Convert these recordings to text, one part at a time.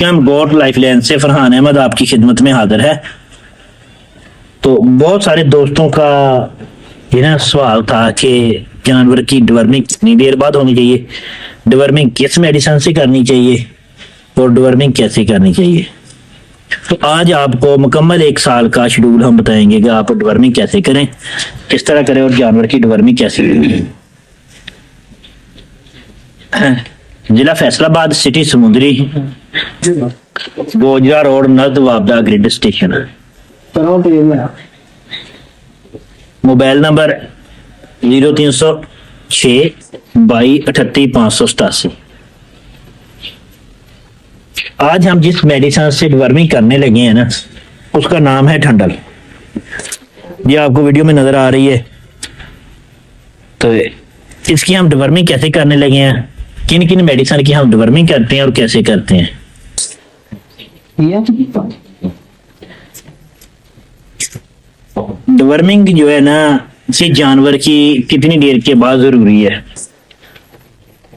Welcome गोट lifeline से फरहान अहमद आपकी खिदमत में हाजिर है। तो बहुत सारे दोस्तों का ये ना सवाल था कि जानवर की डिवर्मिंग कितनी देर बाद होनी चाहिए, डिवर्मिंग किस मेडिसिन से करनी चाहिए और डिवर्मिंग कैसे करनी चाहिए। तो आज आपको मुकम्मल 1 साल का शेड्यूल हम बताएंगे कि आप डिवर्मिंग कैसे करें, किस तरह करें और जानवर की डिवर्मिंग कैसे करें। जिला Faisalabad, city Samundri, Gojra road, near वाबदा ग्रिड स्टेशन। Mobile number 0306 22 38 587। आज हम जिस मेडिसिन से डिवर्मिंग करने लगे हैं ना, उसका नाम है ठंडल। ये आपको वीडियो में नजर आ रही है। तो इसकी हम डिवर्मिंग कैसे करने लगे हैं, किन किन मेडिसिन की हम डिवर्मिंग करते हैं और कैसे करते हैं। डिवर्मिंग जो है ना, से जानवर की कितनी देर के बाद जरूरी है।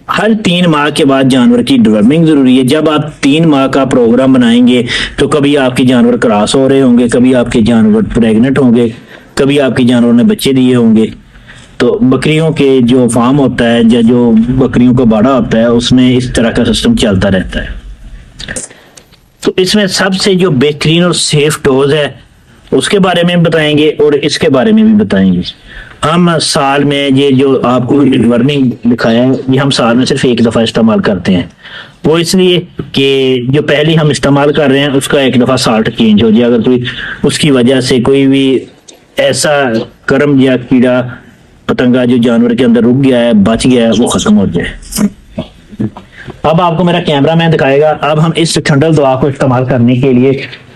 हर 3 माह के बाद जानवर की डिवर्मिंग जरूरी है। जब आप 3 माह का प्रोग्राम बनाएंगे तो कभी आपके जानवर क्रॉस हो रहे होंगे, कभी आपके जानवर प्रेग्नेंट होंगे, कभी आपके जानवर ने बच्चे दिए होंगे। तो बकरियों के जो फार्म होता है या जो बकरियों का बाड़ा होता है, उसमें इस तरह का सिस्टम चलता रहता है। तो इसमें सबसे जो बेहतरीन और सेफ डोज है उसके बारे में बताएंगे और इसके बारे में भी बताएंगे। हम साल में ये जो आपको डिवर्मिंग दिखाया है, ये हम साल में सिर्फ 1 दफा इस्तेमाल करते हैं। वो इसलिए कि जो पहले हम इस्तेमाल कर रहे हैं उसका 1 दफा साल्ट चेंज हो जाए, अगर कोई उसकी वजह से कोई भी ऐसा कर्म या कीड़ा पतंगा जो जानवर के अंदर रुक गया है, बच गया है, वो खत्म हो जाए। अब आपको मेरा कैमरामैन दिखाएगा। अब हम इस ठंडल दवा को इस्तेमाल करने के लिए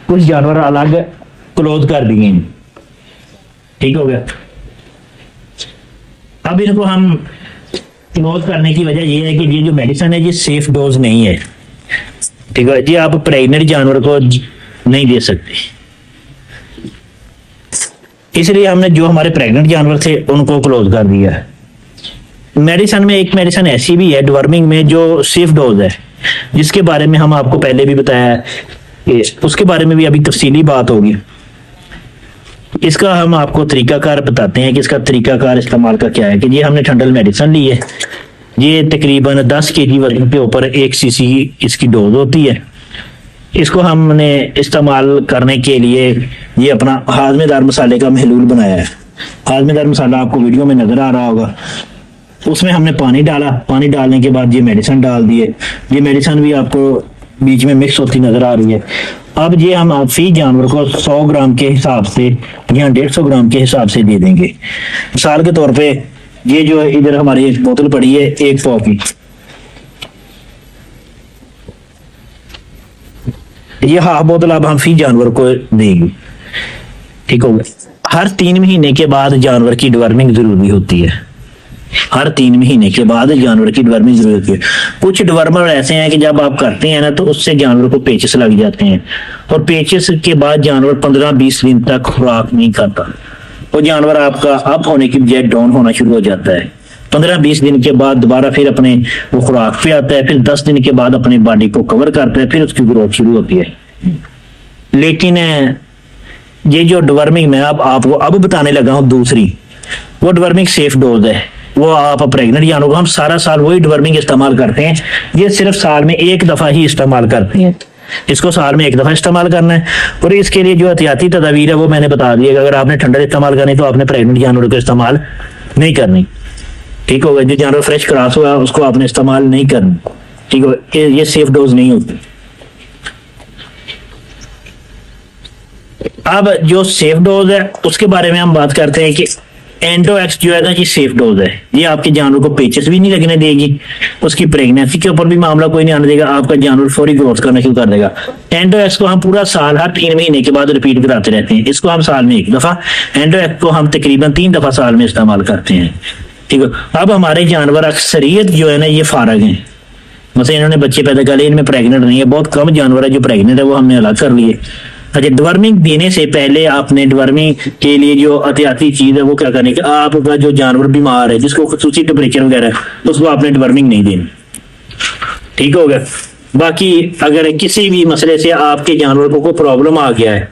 कुछ जानवर अलग क्लोज कर दिए हैं, ठीक हो गया। अब इनको हम क्लोज करने की वजह यह है कि ये जो मेडिसिन है ये सेफ डोज नहीं है, ठीक है जी। आप प्रेग्नेंट जानवर को नहीं दे सकते, इसलिए हमने जो हमारे प्रेग्नेंट जानवर थे उनको क्लोज कर दिया है। मेडिसिन में एक मेडिसिन ऐसी भी है डिवर्मिंग में जो सेफ डोज है, जिसके बारे में हम आपको पहले भी बताया है, उसके बारे में भी अभी तफसीली बात होगी। इसका हम आपको तरीकाकार बताते हैं कि इसका तरीकाकार इस्तेमाल का क्या है। कि ये हमने ठंडल मेडिसिन ली है, ये तकरीबन 10 kg वजन के ऊपर 1 cc इसकी डोज होती है। इसको हमने इस्तेमाल करने के लिए ये अपना हाजमेदार मसाले का महलूल बनाया है। हाजमेदार मसाला आपको वीडियो में नजर आ रहा होगा। उसमें हमने पानी डाला, पानी डालने के बाद ये मेडिसिन डाल दिए। ये मेडिसिन भी आपको बीच में मिक्स होती नजर आ रही है। अब ये हम फी जानवर को 100 ग्राम के हिसाब से या 150 ग्राम के हिसाब से दे देंगे। मिसाल के तौर पे ये जो है इधर हमारी एक बोतल पड़ी है 1 पाव की, ये हाफ बोतल अब हम फी जानवर को देंगे, ठीक हो गया। हर 3 महीने के बाद जानवर की डिवर्मिंग जरूरी होती है। हर 3 महीने के बाद जानवर की डिवर्मिंग जरूरी होती है। कुछ डिवर्मर ऐसे हैं कि जब आप करते हैं ना तो उससे जानवर को पेचिस लग जाते हैं, और पेचिस के बाद जानवर 15-20 दिन तक खुराक नहीं खाता। वो जानवर आपका अप होने की बजाय डाउन होना शुरू हो जाता है। 15-20 दिन के बाद दोबारा फिर अपने वो खुराक पे आता है, फिर 10 दिन के बाद अपनी बॉडी को कवर करता है, फिर उसकी ग्रोथ शुरू होती है। लेकिन ये जो डिवर्मिंग मैं अब आपको अब बताने लगा हूँ दूसरी, वो डिवर्मिंग सेफ डोज है। वो आप प्रेग्नेंट जानवर को हम सारा साल वही डिवर्मिंग इस्तेमाल करते हैं। ये सिर्फ साल में 1 दफा ही इस्तेमाल करते हैं। इसको साल में 1 दफा इस्तेमाल करना है, और इसके लिए जो एहतियाती तदाबीर है वो मैंने बता दी है। अगर आपने ठंडा इस्तेमाल करनी तो आपने प्रेग्नेंट जानवर को इस्तेमाल नहीं करनी, ठीक होगा। जो जानवर फ्रेश क्रॉस हुआ उसको आपने इस्तेमाल नहीं करना, ठीक हो। ये सेफ डोज नहीं होती। अब जो सेफ डोज है उसके बारे में हम बात करते हैं कि एंडोएक्स जो है ना, ये सेफ डोज है। ये आपके जानवर को पेचेस भी नहीं लगने देगी, उसकी प्रेगनेंसी के ऊपर भी मामला कोई नहीं आने देगा, आपका जानवर फौरी ग्रोथ करना शुरू कर देगा। एंडोएक्स को हम पूरा साल हर 3 महीने के बाद रिपीट कराते रहते हैं। इसको हम साल में 1 दफा, एंडोएक्स को हम तकरीबन 3 दफा साल में इस्तेमाल करते हैं, ठीक है। अब हमारे जानवर अक्सरियत जो है ना ये फारग हैं, मतलब इन्होंने बच्चे पैदा कर लिए, इनमें प्रेग्नेंट नहीं है। बहुत कम जानवर है जो प्रेग्नेंट है, वो हमने अलग कर लिए। अच्छा, डिवर्मिंग देने से पहले आपने डिवर्मिंग के लिए जो एहतियाती चीज है वो क्या करनी है, आपका जो जानवर बीमार है जिसको खसूसी टेम्परेचर वगैरह है उसको आपने डिवर्मिंग नहीं देनी, ठीक हो गया। बाकी अगर किसी भी मसले से आपके जानवर को कोई प्रॉब्लम आ गया है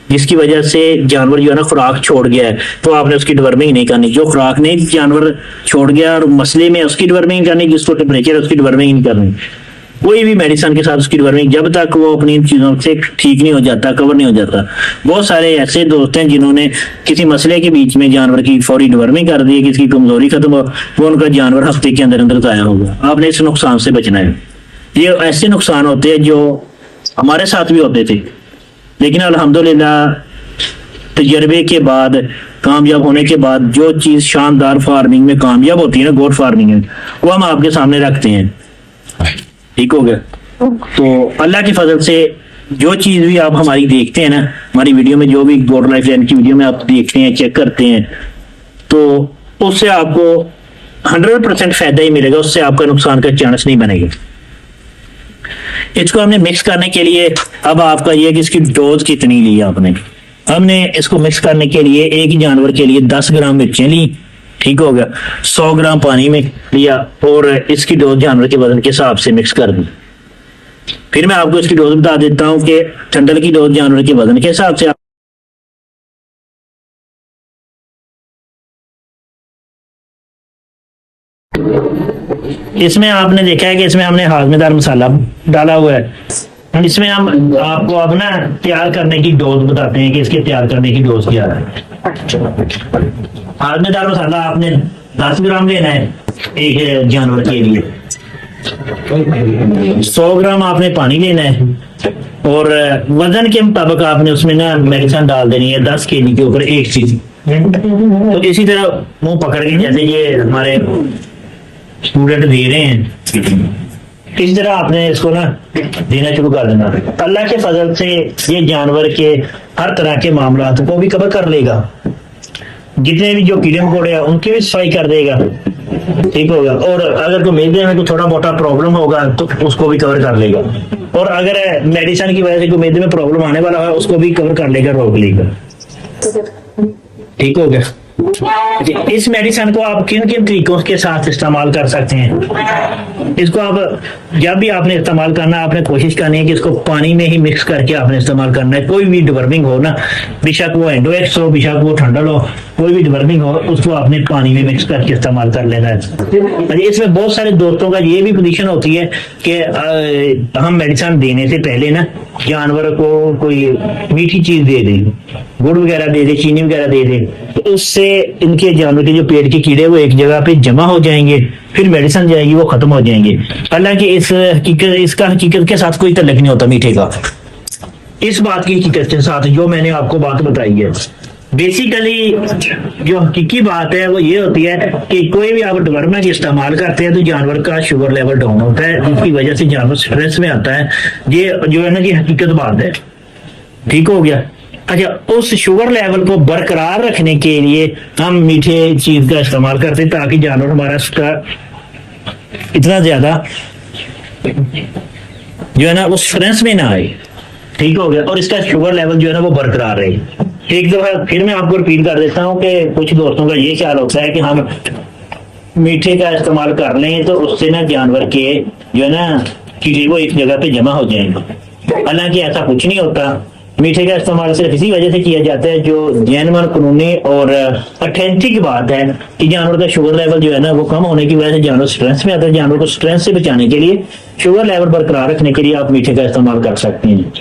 जिसकी वजह से जानवर जो है ना खुराक छोड़ गया है, तो आपने उसकी डिवर्मिंग नहीं करनी। जो खुराक नहीं जानवर छोड़ गया और मसले में उसकी डिवर्मिंग करनी, जिसको टेम्परेचर उसकी डिवर्मिंग नहीं करनी। कोई भी मेडिसिन के साथ उसकी डिवर्मिंग जब तक वो अपनी इन चीज़ों से ठीक नहीं हो जाता, कवर नहीं हो जाता। बहुत सारे ऐसे दोस्त हैं जिन्होंने किसी मसले के बीच में जानवर की फौरी डिवर्मिंग कर दी, किसी की कमजोरी खत्म हो, वो उनका जानवर हफ्ते के अंदर अंदर ज़ाया होगा। आपने इस नुकसान से बचना है। ये ऐसे नुकसान होते हैं जो हमारे साथ भी होते थे, लेकिन अल्हम्दुलिल्लाह तजर्बे के बाद, कामयाब होने के बाद जो चीज़ शानदार फार्मिंग में कामयाब होती है ना, गोट फार्मिंग में, वो हम आपके सामने रखते हैं। ठीक हो गया। तो अल्लाह के फजल से जो चीज़ भी आप हमारी देखते हैं ना, हमारी वीडियो में जो भी गोट लाइफ लाइन की वीडियो में आप देखते हैं, चेक करते हैं, तो उससे आपको 100% फायदा ही मिलेगा, उससे आपका नुकसान का चांस नहीं बनेगा। इसको हमने मिक्स करने के लिए अब आपका ये कि इसकी डोज कितनी ली आपने। हमने इसको मिक्स करने के लिए एक जानवर के लिए 10 ग्राम मिर्चें ली, ठीक हो गया, 100 ग्राम पानी में लिया और इसकी डोज जानवर के वजन के हिसाब से मिक्स कर दी। फिर मैं आपको इसकी डोज बता देता हूं कि ठंडल की डोज जानवर के वजन के हिसाब से इसमें आपने देखा है कि इसमें हमने हाजमेदार मसाला डाला हुआ है। इसमें हम आपको अब ना तैयार करने की डोज बताते हैं कि इसके तैयार करने की डोज क्या है। हाजमेदार मसाला आपने 10 ग्राम लेना है एक जानवर के लिए, 100 ग्राम आपने पानी लेना है और वजन के मुताबिक आपने उसमें ना मेडिसिन डाल देनी है 10 kg के ऊपर एक चीज। तो इसी तरह मुंह पकड़ के, जैसे ये हमारे स्टूडेंट दे रहे हैं, इस तरह आपने इसको ना देना शुरू कर देना। अल्लाह के फजल से ये जानवर के हर तरह के मामलात को भी कवर कर लेगा, जितने भी जो कीड़े मकोड़े हैं उनकी भी सफाई कर देगा, ठीक होगा। और अगर कोई मेदे में कोई थोड़ा मोटा प्रॉब्लम होगा तो उसको भी कवर कर लेगा, और अगर मेडिसिन की वजह से कोई मेदे में प्रॉब्लम आने वाला है उसको भी कवर कर लेगा, रोक लेगा, ठीक हो गया। इस मेडिसिन को आप किन किन तरीकों के साथ इस्तेमाल कर सकते हैं। इसको आप जब भी आपने इस्तेमाल करना है, आपने कोशिश करनी है कि इसको पानी में ही मिक्स करके आपने इस्तेमाल करना है। कोई भी डिवर्मिंग हो ना, बेशक वो एंडोएक्स हो, बेशक वो ठंडल हो, कोई भी डिवर्मिंग हो, उसको आपने पानी में मिक्स करके इस्तेमाल कर लेना है। इसमें बहुत सारे दोस्तों का ये भी पोजीशन होती है कि हम मेडिसिन देने से पहले ना जानवर को कोई मीठी चीज दे दें, गुड़ वगैरह दे दे, चीनी वगैरह दे दे, तो उससे इनके जानवर के जो पेट के कीड़े वो एक जगह पे जमा हो जाएंगे, फिर मेडिसिन जाएगी वो खत्म हो जाएंगे। हालांकि इसका हकीकत के साथ कोई तल्लुक नहीं होता मीठे का। इस बात की हकीकत के साथ जो मैंने आपको बात बताई है, बेसिकली जो हकीकी बात है वो ये होती है कि कोई भी आप डिवर्मिंग इस्तेमाल करते हैं तो जानवर का शुगर लेवल डाउन होता है, जिसकी वजह से जानवर स्ट्रेस में आता है। ये जो है ना ये हकीकत बात है, ठीक हो गया। अच्छा, उस शुगर लेवल को बरकरार रखने के लिए हम मीठे चीज का इस्तेमाल करते हैं ताकि जानवर हमारा उसका इतना ज्यादा जो है ना वो स्ट्रेस में ना आए, ठीक हो गया, और इसका शुगर लेवल जो है ना वो बरकरार रहे। एक दफा फिर मैं आपको रिपीट कर देता हूँ कि कुछ दोस्तों का ये ख्याल होता है कि हम मीठे का इस्तेमाल कर लें तो उससे ना जानवर के जो है ना कीड़े वो एक जगह पे जमा हो जाएंगे। हालांकि ऐसा कुछ नहीं होता। मीठे का इस्तेमाल सिर्फ इसी वजह से किया जाता है जो जेन्युइन कानूनी और ऑथेंटिक बात है कि जानवर का शुगर लेवल जो है ना वो कम होने की वजह से जानवर स्ट्रेस में आता है। जानवर को स्ट्रेस से बचाने के लिए, शुगर लेवल बरकरार रखने के लिए आप मीठे का इस्तेमाल कर सकते हैं।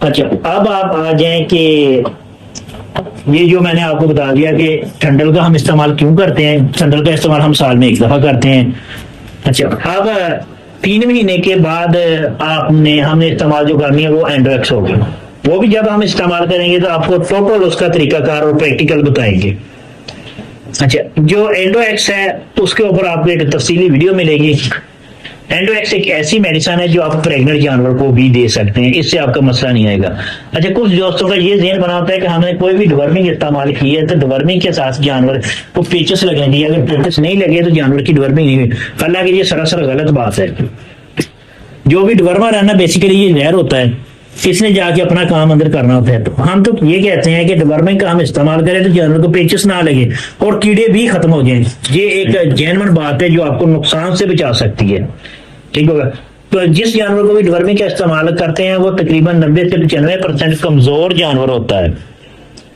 अच्छा, अब आप आ जाएं कि ये जो मैंने आपको बता दिया कि ठंडल का हम इस्तेमाल क्यों करते हैं। ठंडल का इस्तेमाल हम साल में एक दफा करते हैं। अच्छा, अब 3 महीने के बाद हमने इस्तेमाल जो करनी है वो एंडोएक्स होगी। वो भी जब हम इस्तेमाल करेंगे तो आपको टोटल उसका तरीकाकार और प्रैक्टिकल बताएंगे। अच्छा, जो एंडोएक्स है उसके ऊपर आपको एक तफसीली वीडियो मिलेगी। एंडोएक्स एक ऐसी मेडिसिन है जो आप प्रेग्नेंट जानवर को भी दे सकते हैं, इससे आपका मसला नहीं आएगा। अच्छा, कुछ दोस्तों का ये ज़हन बना होता है कि हमने कोई भी डिवर्मिंग इस्तेमाल की है तो डिवर्मिंग के साथ जानवर को पेचेस लगेंगे, अगर पेचेस नहीं लगे तो जानवर की डिवर्मिंग नहीं हुई। हालांकि ये सरासर गलत बात है। जो भी डिवर्मर है ना बेसिकली ये जहर होता है, इसने जाके अपना काम अंदर करना होता है। तो हम तो ये कहते हैं कि डिवर्मिंग का हम इस्तेमाल करें तो जानवर को पेचेस ना लगे और कीड़े भी खत्म हो जाएं। ये एक जेन्युइन बात है जो आपको नुकसान से बचा सकती है, ठीक होगा। तो जिस जानवर को भी डिवर्मिंग का इस्तेमाल करते हैं वो तकरीबन 90 से 95% कमजोर जानवर होता है।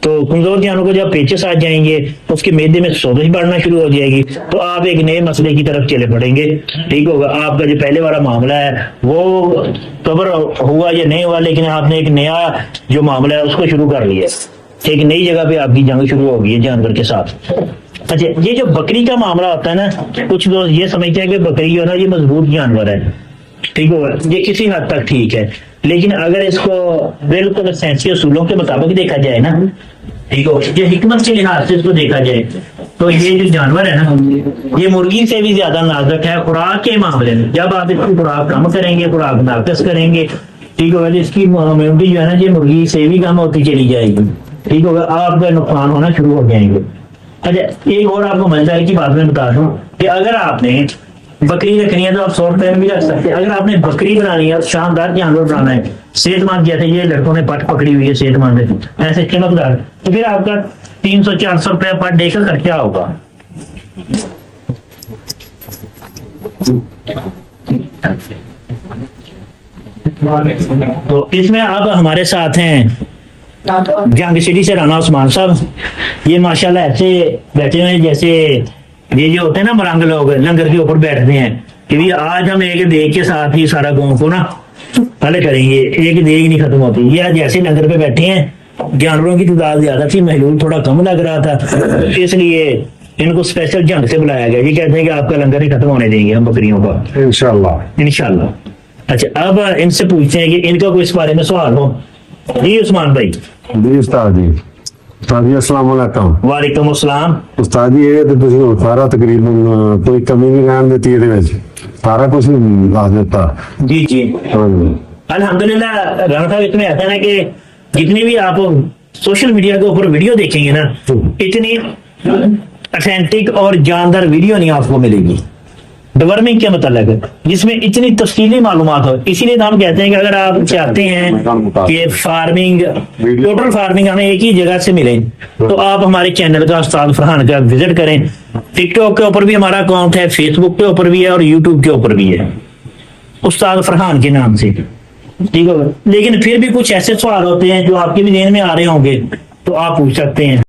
तो कमजोर जानवर को जब पेचेस आ जाएंगे, उसके मैदे में सोजिश बढ़ना शुरू हो जाएगी, तो आप एक नए मसले की तरफ चले पड़ेंगे। ठीक होगा, आपका जो पहले वाला मामला है वो कवर हुआ या नहीं हुआ, लेकिन आपने एक नया जो मामला है उसको शुरू कर लिया, एक नई जगह पे आपकी जंग शुरू हो गई है जानवर के साथ। अच्छा, ये जो बकरी का मामला होता है ना, कुछ लोग ये समझते हैं कि बकरी जो है ना ये मजबूत जानवर है। ठीक होगा, ये किसी हद तक ठीक है, लेकिन अगर इसको बिल्कुल साइंसी असूलों के मुताबिक देखा जाए ना, ठीक हो, ये हिकमत के लिहाज से इसको देखा जाए, तो ये जो जानवर है ना ये मुर्गी से भी ज्यादा नाजुक है खुराक के मामले में। जब आप इसकी खुराक कम करेंगे, खुराक नाकस करेंगे, ठीक होगा, तो इसकी इम्यूनिटी जो है ना ये मुर्गी से भी कम होती चली जाएगी। ठीक होगा, आपका नुकसान होना शुरू हो जाएंगे। अच्छा, एक और आपको मजेदार की बात मैं बता दूं कि अगर आपने बकरी रखनी है तो आप 100 रुपए में भी रख सकते हैं। अगर आपने बकरी बनानी है, शानदार जानवर बनाना है, सेहतमंद, जैसे ये लड़कों ने पट पकड़ी हुई है सेहतमंद है, ऐसे चमकदार, तो फिर आपका 300-400 रुपए पर डे का खर्चा होगा। तो इसमें अब हमारे साथ हैं जंग सिटी से राना उस्मान साहब। ये माशाल्लाह ऐसे बैठे हुए जैसे ये जो होते हैं ना मरंग लोग लंगर के ऊपर बैठते हैं कि भी आज हम एक देग के साथ ही सारा गांव को ना हल करेंगे, एक देग नहीं खत्म होती। ये आज ऐसे लंगर पे बैठे हैं, जानवरों की तादाद ज्यादा थी, महलूल थोड़ा कम लग रहा था, इसलिए इनको स्पेशल जंग से बुलाया गया। ये कहते हैं कि आपका लंगर ही खत्म होने देंगे हम बकरियों का, इंशाल्लाह इंशाल्लाह। अच्छा, अब इनसे पूछते हैं कि इनका कोई इस बारे में सवाल हो। जी उस्मान भाई। जी उस्ताद जी। उस्ताद जी अस्सलाम वालेकुम। वालेकुम अस्सलाम। उस्ताद जी ਇਹ ਤੇ ਤੁਸੀਂ ਹੁਣ ਸਾਰਾ ਤਕਰੀਬਨ ਕੋਈ ਕਮੀ ਨਹੀਂ ਰਹਿਣ ਦਿੱਤੀ ਇਹਦੇ ਵਿੱਚ, ਸਾਰਾ कुछ ਦੱਸ ਦਿੱਤਾ। जी जी अल्हम्दुलिल्लाह। राना साहब, इसमें ऐसा है कि जितनी भी आप सोशल मीडिया के ऊपर वीडियो देखेंगे ना, इतनी ऑथेंटिक और जानदार वीडियो नहीं आपको मिलेगी डिवर्मिंग के मतलब, जिसमें इतनी तफसीली मालूमात हो। इसीलिए तो हम कहते हैं कि अगर आप चाहते हैं कि फार्मिंग, टोटल फार्मिंग हमें एक ही जगह से मिले, तो आप हमारे चैनल का उस्ताद फरहान का विजिट करें। टिकटॉक के ऊपर भी हमारा अकाउंट है, फेसबुक के ऊपर भी है और यूट्यूब के ऊपर भी है, उस्ताद फरहान के नाम से। ठीक है, लेकिन फिर भी कुछ ऐसे सवाल होते हैं जो आपके भी ज़हन में आ रहे होंगे, तो आप पूछ सकते हैं।